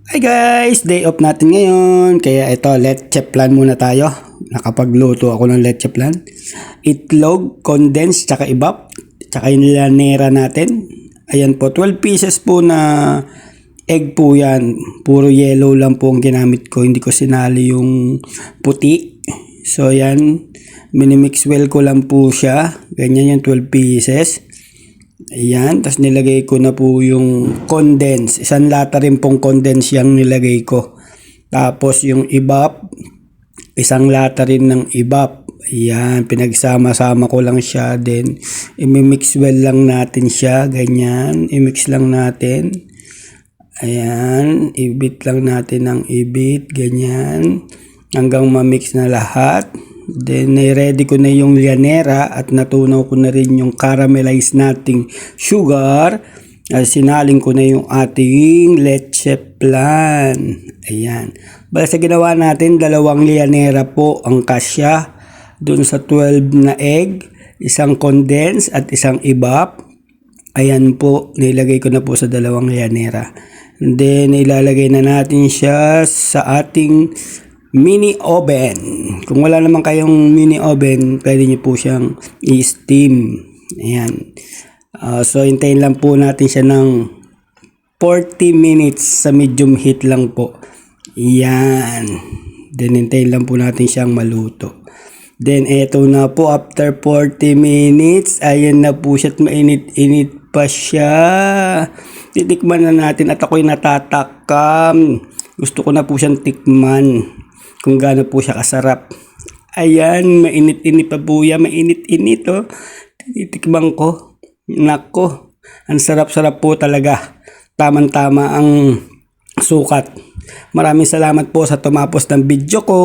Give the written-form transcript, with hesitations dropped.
Hi guys! Day off natin ngayon. Kaya ito, leche plan muna tayo. Nakapagluto ako ng leche plan. Itlog, condensed, tsaka ibap. Tsaka yung lanera natin. Ayan po, 12 pieces po na egg po yan. Puro yellow lang po ang ginamit ko. Hindi ko sinali yung puti. So ayan, minimix well ko lang po siya. Ganyan yung 12 pieces. Ayan, tapos nilagay ko na po yung condense. Isang lata rin pong condense yung nilagay ko. Tapos yung ibap, isang lata rin ng ibap. Ayan, pinagsama-sama ko lang siya. Then, imimix well lang natin siya. Ganyan, imix lang natin. Ayan, ibit lang natin ng ibit. Ganyan, hanggang mamix na lahat. Then, ready ko na yung llanera at natunaw ko na rin yung caramelized nating sugar. Sinaling ko na yung ating leche plan. Ayan. Bala sa ginawa natin, 2 llanera po ang kasya. Dun sa 12 na egg, isang condense at isang ibap. Ayan po, nilagay ko na po sa 2 llanera. And then, ilalagay na natin siya sa ating mini oven. Kung wala naman kayong mini oven, pwede nyo po siyang i-steam. Ayan. So, hintayin lang po natin siya ng 40 minutes sa medium heat lang po. Ayan. Then, hintayin lang po natin siyang maluto. Then, eto na po. After 40 minutes, ayan na po siya at mainit-init pa siya. Titikman na natin at ako'y natatakam. Gusto ko na po siyang tikman kung gaano po siya kasarap. Ayan, mainit-init pa po yan. Mainit-init, oh. Titikman ko. Nako, ang sarap-sarap po talaga. Tamang-tama ang sukat. Maraming salamat po sa tumapos ng video ko.